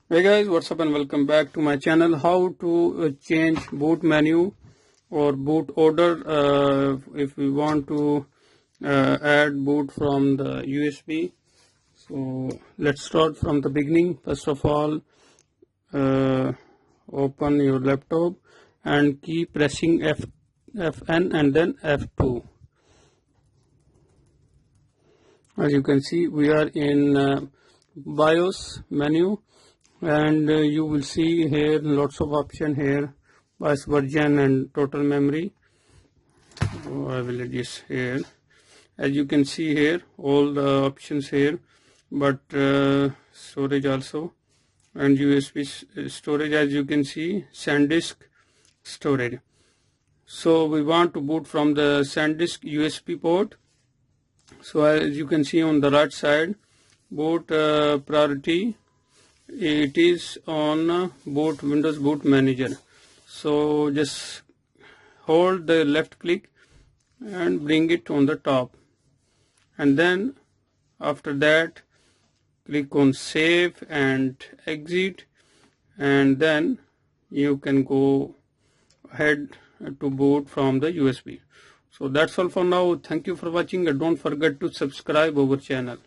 Hey guys, what's up and welcome back to my channel. How to change boot menu or boot order if we want to add boot from the USB. So let's start from the beginning. First of all, open your laptop and keep pressing Fn and then F2. As you can see, we are in BIOS menu. And you will see here lots of option here, BIOS version and total memory. I will adjust here. As you can see here, all the options here, but storage also, and USB storage. As you can see, SanDisk storage. So we want to boot from the SanDisk USB port. So as you can see on the right side, boot priority, it is on boot Windows Boot Manager. So just hold the left click and bring it on the top, and then after that click on save and exit, and then you can go ahead to boot from the USB. So that's all for now. Thank you for watching and don't forget to subscribe our channel.